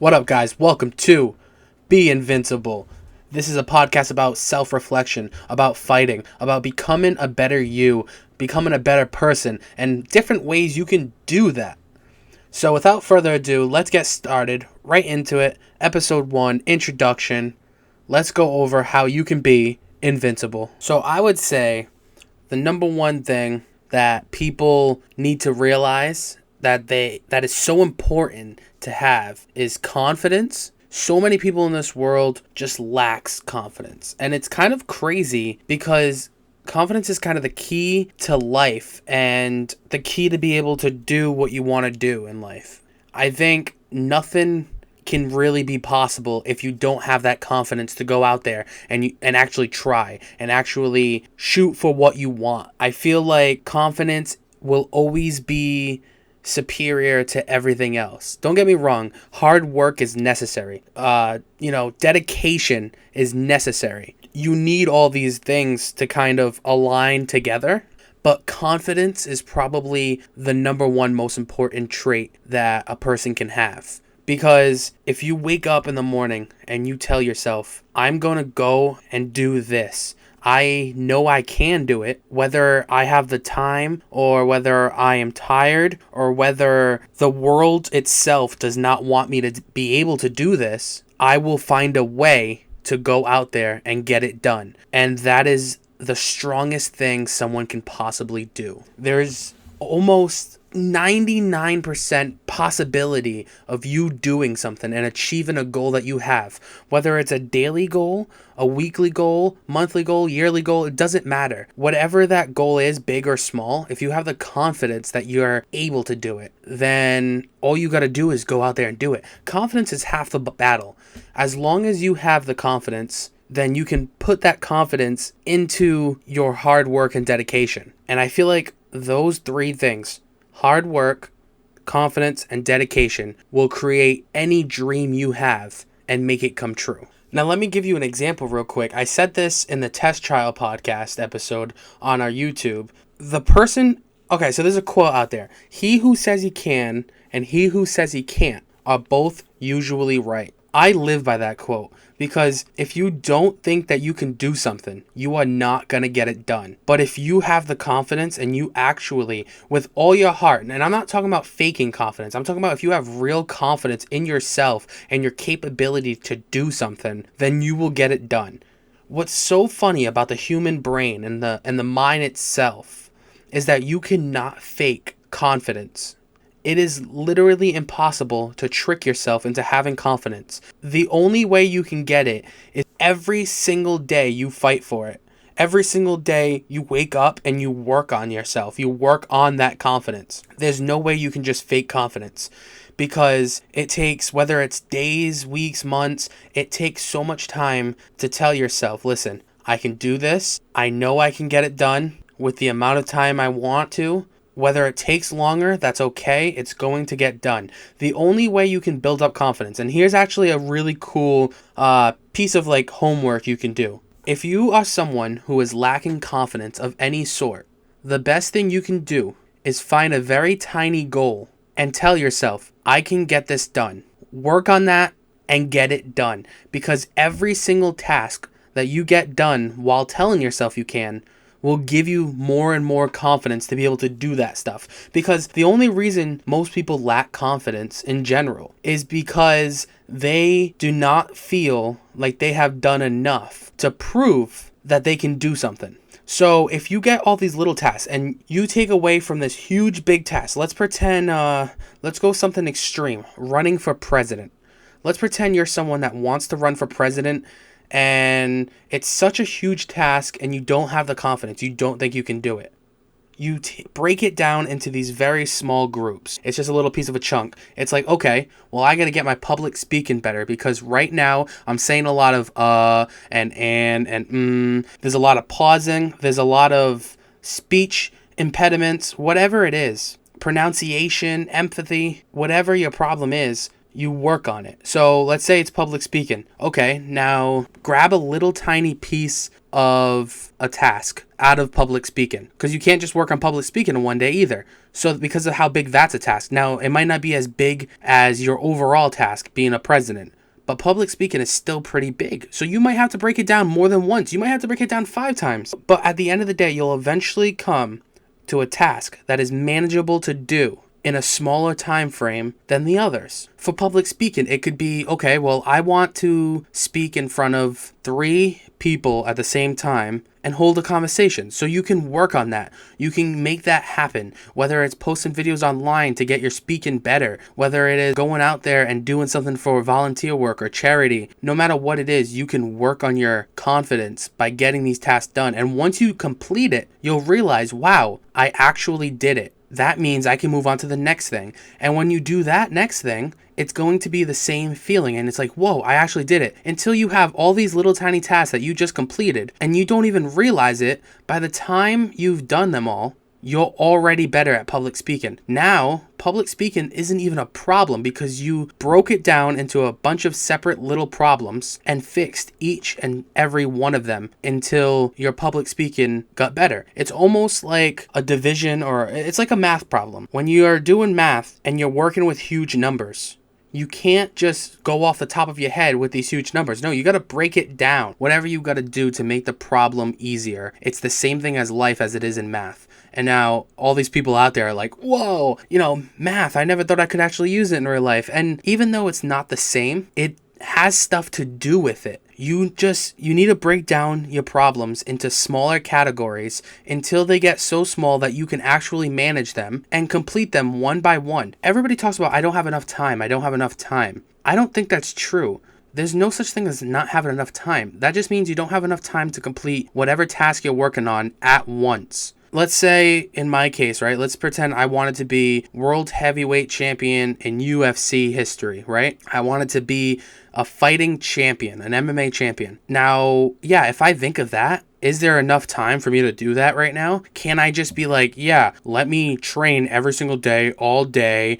What up, guys? Welcome to Be Invincible. This is a podcast about self-reflection, about fighting, about becoming a better you, becoming a better person, and different ways you can do that. So without further ado, let's get started right into it. Episode 1, Introduction. Let's go over how you can be invincible. So I would say the number one thing that people need to realize that is so important to have is confidence. So many people in this world just lacks confidence. And it's kind of crazy because confidence is kind of the key to life and the key to be able to do what you want to do in life. I think nothing can really be possible if you don't have that confidence to go out there and actually try and actually shoot for what you want. I feel like confidence will always be superior to everything else. Don't get me wrong, hard work is necessary. Dedication is necessary. You need all these things to kind of align together, but confidence is probably the number one most important trait that a person can have. Because if you wake up in the morning and you tell yourself, I'm going to go and do this, I know I can do it, whether I have the time or whether I am tired or whether the world itself does not want me to be able to do this, I will find a way to go out there and get it done. And that is the strongest thing someone can possibly do. There's almost 99% possibility of you doing something and achieving a goal that you have. Whether it's a daily goal, a weekly goal, monthly goal, yearly goal, it doesn't matter. Whatever that goal is, big or small, if you have the confidence that you're able to do it, then all you got to do is go out there and do it. Confidence is half the battle. As long as you have the confidence, then you can put that confidence into your hard work and dedication. And I feel like those three things, hard work, confidence, and dedication, will create any dream you have and make it come true. Now, let me give you an example real quick. I said this in the Test Trial podcast episode on our YouTube. So there's a quote out there. He who says he can and he who says he can't are both usually right. I live by that quote because if you don't think that you can do something, you are not going to get it done. But if you have the confidence and you actually, with all your heart, and I'm not talking about faking confidence, I'm talking about if you have real confidence in yourself and your capability to do something, then you will get it done. What's so funny about the human brain and the mind itself is that you cannot fake confidence. It is literally impossible to trick yourself into having confidence. The only way you can get it is every single day you fight for it. Every single day you wake up and you work on yourself. You work on that confidence. There's no way you can just fake confidence because it takes, whether it's days, weeks, months, it takes so much time to tell yourself, listen, I can do this. I know I can get it done with the amount of time I want to. Whether it takes longer, that's okay. It's going to get done. The only way you can build up confidence, and here's actually a really cool piece of homework you can do. If you are someone who is lacking confidence of any sort, the best thing you can do is find a very tiny goal and tell yourself, I can get this done. Work on that and get it done. Because every single task that you get done while telling yourself you can will give you more and more confidence to be able to do that stuff. Because the only reason most people lack confidence in general is because they do not feel like they have done enough to prove that they can do something. So if you get all these little tasks and you take away from this huge big task, let's pretend, let's go something extreme, running for president. Let's pretend you're someone that wants to run for president and it's such a huge task and you don't have the confidence. You don't think you can do it. You break it down into these very small groups. It's just a little piece of a chunk. It's like, okay, well, I got to get my public speaking better because right now I'm saying a lot of and there's a lot of pausing. There's a lot of speech impediments, whatever it is, pronunciation, empathy, whatever your problem is. you work on it. So let's say it's public speaking. Okay, now grab a little tiny piece of a task out of public speaking, because you can't just work on public speaking in one day either. So because of how big that's a task. Now, it might not be as big as your overall task being a president, but public speaking is still pretty big. So you might have to break it down more than once. You might have to break it down 5 times. But at the end of the day, you'll eventually come to a task that is manageable to do in a smaller time frame than the others. For public speaking, it could be, okay, well, I want to speak in front of 3 people at the same time and hold a conversation. So you can work on that. You can make that happen, whether it's posting videos online to get your speaking better, whether it is going out there and doing something for volunteer work or charity. No matter what it is, you can work on your confidence by getting these tasks done. And once you complete it, you'll realize, wow, I actually did it. That means I can move on to the next thing. And when you do that next thing, it's going to be the same feeling. And it's like, whoa, I actually did it. Until you have all these little tiny tasks that you just completed and you don't even realize it. By the time you've done them all, you're already better at public speaking. Now, public speaking isn't even a problem because you broke it down into a bunch of separate little problems and fixed each and every one of them until your public speaking got better. It's almost like a division, or it's like a math problem. When you are doing math and you're working with huge numbers, you can't just go off the top of your head with these huge numbers. No, you got to break it down. Whatever you got to do to make the problem easier. It's the same thing as life as it is in math. And now all these people out there are like, whoa, math, I never thought I could actually use it in real life. And even though it's not the same, it has stuff to do with it. You need to break down your problems into smaller categories until they get so small that you can actually manage them and complete them one by one. Everybody talks about, I don't have enough time. I don't have enough time. I don't think that's true. There's no such thing as not having enough time. That just means you don't have enough time to complete whatever task you're working on at once. Let's say, in my case, right, let's pretend I wanted to be world heavyweight champion in UFC history, right? I wanted to be a fighting champion, an MMA champion. Now, yeah, if I think of that, is there enough time for me to do that right now? Can I just be like, yeah, let me train every single day, all day,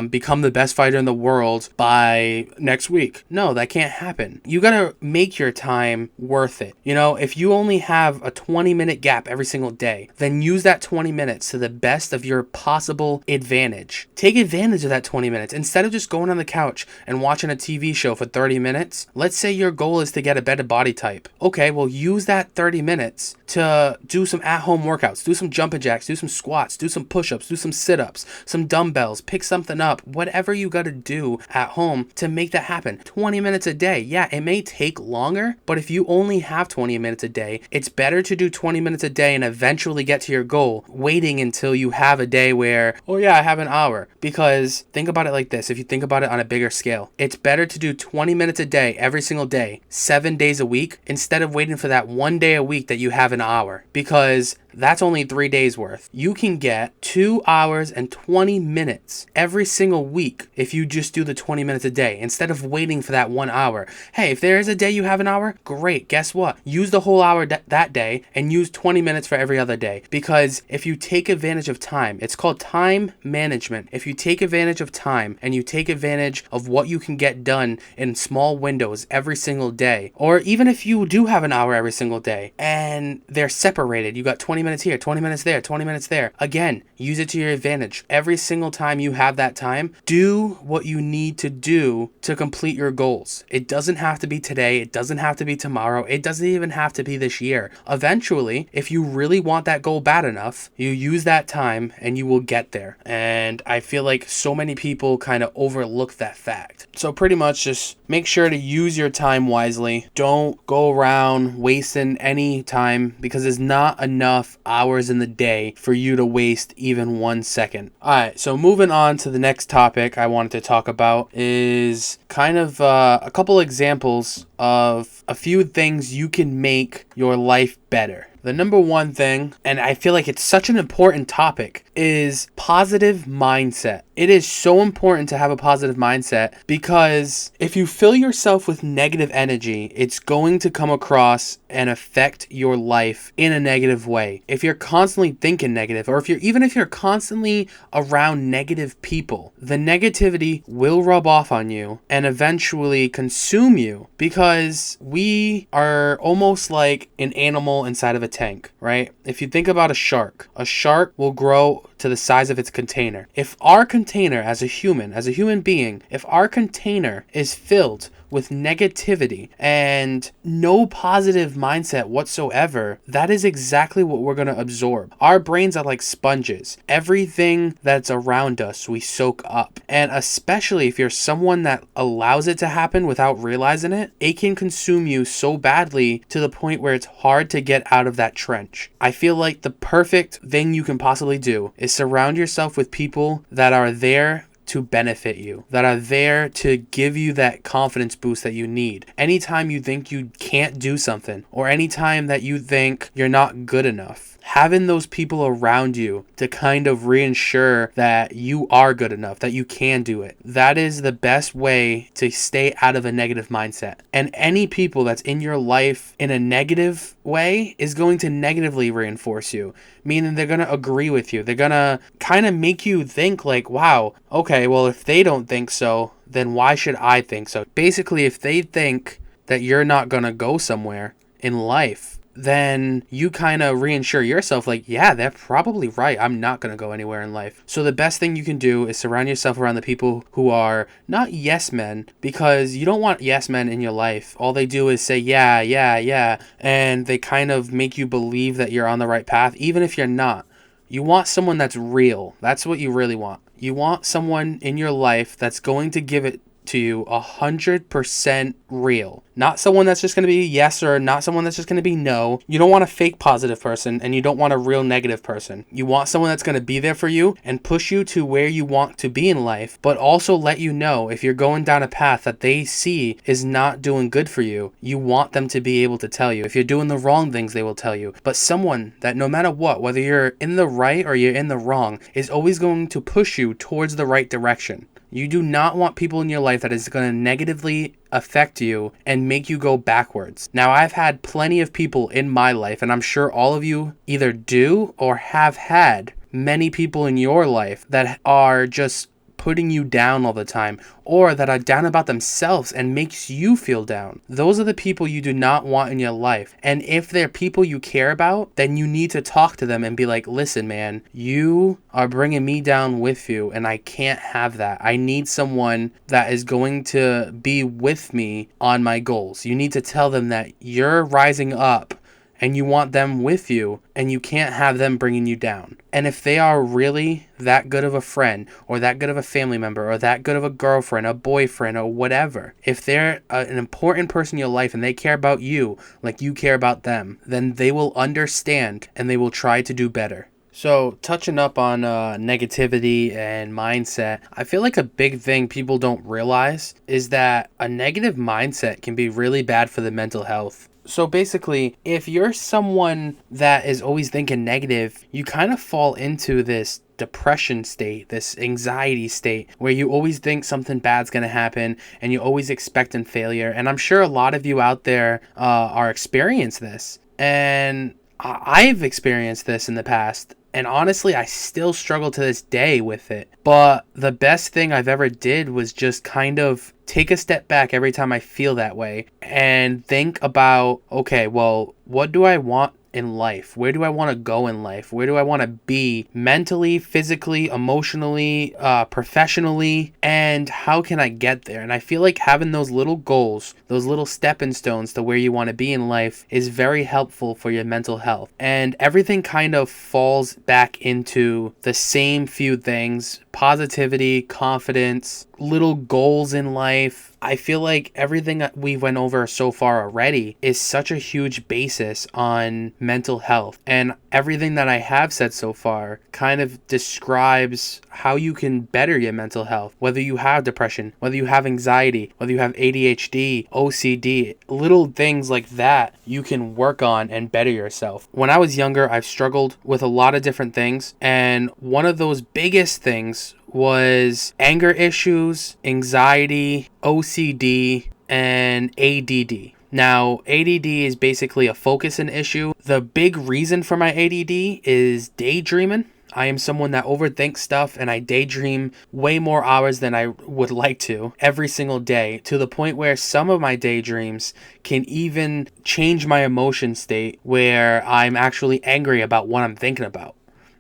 become the best fighter in the world by next week? No, that can't happen. You gotta make your time worth it. If you only have a 20-minute gap every single day, then use that 20 minutes to the best of your possible advantage. Take advantage of that 20 minutes. Instead of just going on the couch and watching a TV show for 30 minutes, let's say your goal is to get a better body type. Okay, well, use that 30 minutes to do some at-home workouts, do some jumping jacks, do some squats, do some push-ups, do some sit-ups, some dumbbells, pick something up, whatever you got to do at home to make that happen. 20 minutes a day. Yeah, it may take longer, but if you only have 20 minutes a day, it's better to do 20 minutes a day and eventually get to your goal, waiting until you have a day where, oh yeah, I have an hour. Because think about it like this, if you think about it on a bigger scale, it's better to do 20 minutes a day every single day, 7 days a week, instead of waiting for that one day a week that you have an hour, because that's only 3 days worth. You can get 2 hours and 20 minutes every single week if you just do the 20 minutes a day instead of waiting for that 1 hour. Hey, if there is a day you have an hour, great. Guess what? Use the whole hour that day and use 20 minutes for every other day, because if you take advantage of time, it's called time management. If you take advantage of time and you take advantage of what you can get done in small windows every single day, or even if you do have an hour every single day and they're separated, you got 20 minutes here, 20 minutes there, 20 minutes there. Again, use it to your advantage. Every single time you have that time, do what you need to do to complete your goals. It doesn't have to be today. It doesn't have to be tomorrow. It doesn't even have to be this year. Eventually, if you really want that goal bad enough, you use that time and you will get there. And I feel like so many people kind of overlook that fact. So pretty much just make sure to use your time wisely. Don't go around wasting any time, because there's not enough hours in the day for you to waste even 1 second. Alright, so moving on to the next topic I wanted to talk about is kind of a couple examples of a few things you can make your life better. The number one thing, and I feel like it's such an important topic, is positive mindset. It is so important to have a positive mindset because if you fill yourself with negative energy, it's going to come across and affect your life in a negative way. If you're constantly thinking negative, or if you're constantly around negative people, the negativity will rub off on you and eventually consume you, because we are almost like an animal inside of a tank, right? If you think about a shark will grow to the size of its container. If our container as a human being, if our container is filled with negativity and no positive mindset whatsoever, that is exactly what we're going to absorb. Our brains are like sponges. Everything that's around us, we soak up. And especially if you're someone that allows it to happen without realizing it, it can consume you so badly to the point where it's hard to get out of that trench. I feel like the perfect thing you can possibly do is surround yourself with people that are there to benefit you, that are there to give you that confidence boost that you need. Anytime you think you can't do something, or anytime that you think you're not good enough, having those people around you to kind of reinsure that you are good enough, that you can do it, that is the best way to stay out of a negative mindset. And any people that's in your life in a negative way is going to negatively reinforce you, meaning they're going to agree with you. They're going to kind of make you think like, wow, okay, well, if they don't think so, then why should I think so? Basically, if they think that you're not going to go somewhere in life, then you kind of reinsure yourself like, yeah, they're probably right. I'm not going to go anywhere in life. So the best thing you can do is surround yourself around the people who are not yes men, because you don't want yes men in your life. All they do is say, yeah, yeah, yeah. And they kind of make you believe that you're on the right path, even if you're not. You want someone that's real. That's what you really want. You want someone in your life that's going to give it to you 100% real. Not someone that's just going to be yes, or not someone that's just going to be no. You don't want a fake positive person, and you don't want a real negative person. You want someone that's going to be there for you and push you to where you want to be in life, but also let you know if you're going down a path that they see is not doing good for you. You want them to be able to tell you. If you're doing the wrong things, they will tell you. But someone that no matter what, whether you're in the right or you're in the wrong, is always going to push you towards the right direction. You do not want people in your life that is going to negatively affect you and make you go backwards. Now, I've had plenty of people in my life, and I'm sure all of you either do or have had many people in your life that are just putting you down all the time, or that are down about themselves and makes you feel down. Those are the people you do not want in your life. And if they're people you care about, then you need to talk to them and be like, listen, man, you are bringing me down with you, and I can't have that. I need someone that is going to be with me on my goals. You need to tell them that you're rising up and you want them with you, and you can't have them bringing you down. And if they are really that good of a friend, or that good of a family member, or that good of a girlfriend, a boyfriend, or whatever, if they're an important person in your life and they care about you like you care about them, then they will understand and they will try to do better. So, touching up on negativity and mindset, I feel like a big thing people don't realize is that a negative mindset can be really bad for the mental health. So basically, if you're someone that is always thinking negative, you kind of fall into this depression state, this anxiety state, where you always think something bad's going to happen and you always expecting failure. And I'm sure a lot of you out there are experiencing this. And I've experienced this in the past. And honestly, I still struggle to this day with it. But the best thing I've ever did was just kind of take a step back every time I feel that way and think about, okay, well, what do I want in life? Where do I want to go in life? Where do I want to be mentally, physically, emotionally, professionally? And how can I get there? And I feel like having those little goals, those little stepping stones to where you want to be in life is very helpful for your mental health. And everything kind of falls back into the same few things, positivity, confidence, little goals in life. I feel like everything that we went over so far already is such a huge basis on mental health. And everything that I have said so far kind of describes how you can better your mental health. Whether you have depression, whether you have anxiety, whether you have ADHD, OCD, little things like that you can work on and better yourself. When I was younger, I've struggled with a lot of different things. And one of those biggest things was anger issues, anxiety, OCD, and ADD. Now, ADD is basically a focusing issue. The big reason for my ADD is daydreaming. I am someone that overthinks stuff, and I daydream way more hours than I would like to every single day, to the point where some of my daydreams can even change my emotion state where I'm actually angry about what I'm thinking about.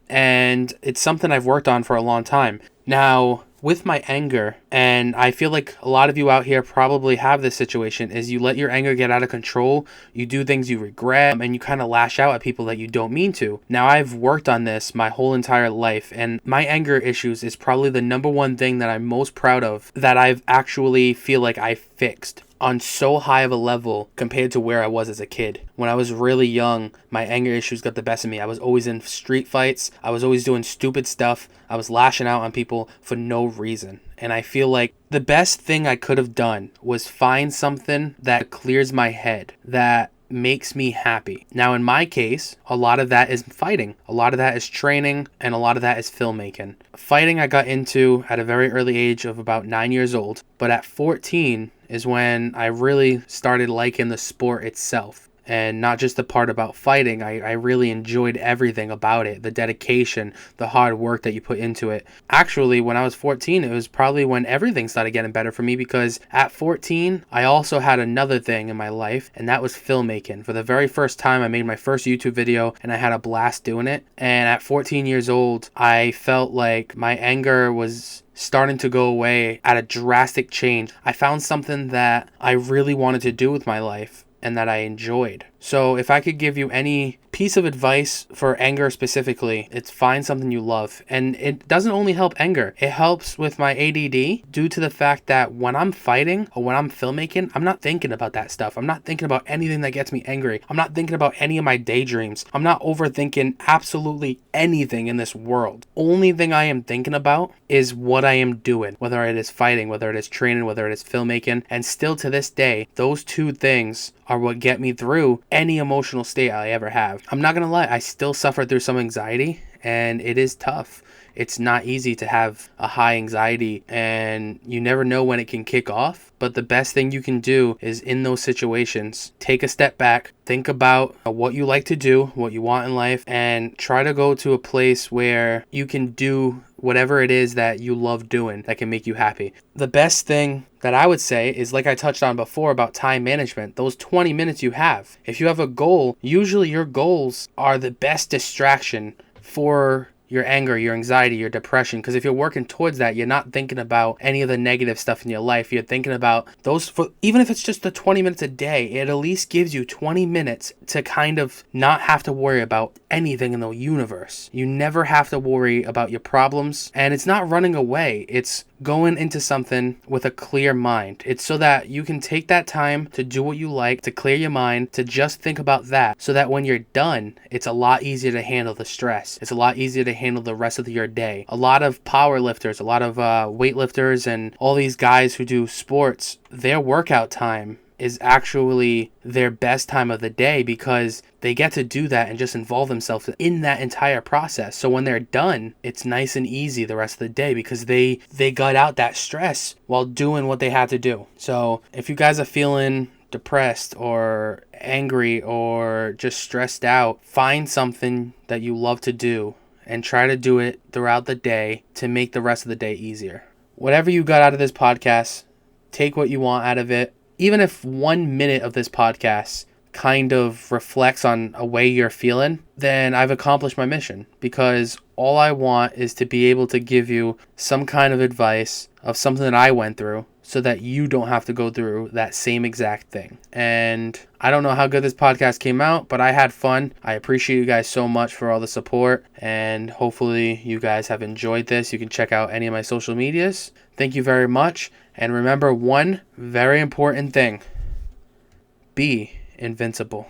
And it's something I've worked on for a long time. Now, with my anger, and I feel like a lot of you out here probably have this situation, is you let your anger get out of control, you do things you regret, and you kind of lash out at people that you don't mean to. Now, I've worked on this my whole entire life, and my anger issues is probably the number one thing that I'm most proud of that I've actually feel like I fixed on so high of a level compared to where I was as a kid. When I was really young, my anger issues got the best of me. I was always in street fights. I was always doing stupid stuff. I was lashing out on people for no reason. And I feel like the best thing I could have done was find something that clears my head, that makes me happy. Now, in my case, a lot of that is fighting. A lot of that is training, and a lot of that is filmmaking. Fighting I got into at a very early age of about 9 years old, but at 14 is when I really started liking the sport itself. And not just the part about fighting. I really enjoyed everything about it. The dedication, the hard work that you put into it. Actually, when I was 14, it was probably when everything started getting better for me, because at 14, I also had another thing in my life, and that was filmmaking. For the very first time, I made my first YouTube video, and I had a blast doing it. And at 14 years old, I felt like my anger was starting to go away at a drastic change. I found something that I really wanted to do with my life and that I enjoyed. So if I could give you any piece of advice for anger specifically, it's find something you love. And it doesn't only help anger. It helps with my ADD due to the fact that when I'm fighting or when I'm filmmaking, I'm not thinking about that stuff. I'm not thinking about anything that gets me angry. I'm not thinking about any of my daydreams. I'm not overthinking absolutely anything in this world. Only thing I am thinking about is what I am doing, whether it is fighting, whether it is training, whether it is filmmaking. And still to this day, those two things are what get me through any emotional state I ever have. I'm not gonna lie, I still suffer through some anxiety, and it is tough. It's not easy to have a high anxiety, and you never know when it can kick off. But the best thing you can do is, in those situations, take a step back, think about what you like to do, what you want in life, and try to go to a place where you can do whatever it is that you love doing that can make you happy. The best thing that I would say is, like I touched on before about time management, those 20 minutes you have. If you have a goal, usually your goals are the best distraction for your anger, your anxiety, your depression. Because if you're working towards that, you're not thinking about any of the negative stuff in your life. You're thinking about those, even if it's just the 20 minutes a day, it at least gives you 20 minutes to kind of not have to worry about anything in the universe. You never have to worry about your problems. And it's not running away. It's going into something with a clear mind. It's so that you can take that time to do what you like, to clear your mind, to just think about that, so that when you're done, it's a lot easier to handle the stress. It's a lot easier to handle the rest of your day. A lot of power lifters, a lot of weightlifters, and all these guys who do sports, their workout time is actually their best time of the day, because they get to do that and just involve themselves in that entire process. So when they're done, it's nice and easy the rest of the day, because they got out that stress while doing what they had to do. So if you guys are feeling depressed or angry or just stressed out, find something that you love to do and try to do it throughout the day to make the rest of the day easier. Whatever you got out of this podcast, take what you want out of it. Even if 1 minute of this podcast kind of reflects on a way you're feeling, then I've accomplished my mission, because all I want is to be able to give you some kind of advice of something that I went through, so that you don't have to go through that same exact thing. And I don't know how good this podcast came out, but I had fun. I appreciate you guys so much for all the support, and hopefully you guys have enjoyed this. You can check out any of my social medias. Thank you very much. And remember one very important thing: be invincible.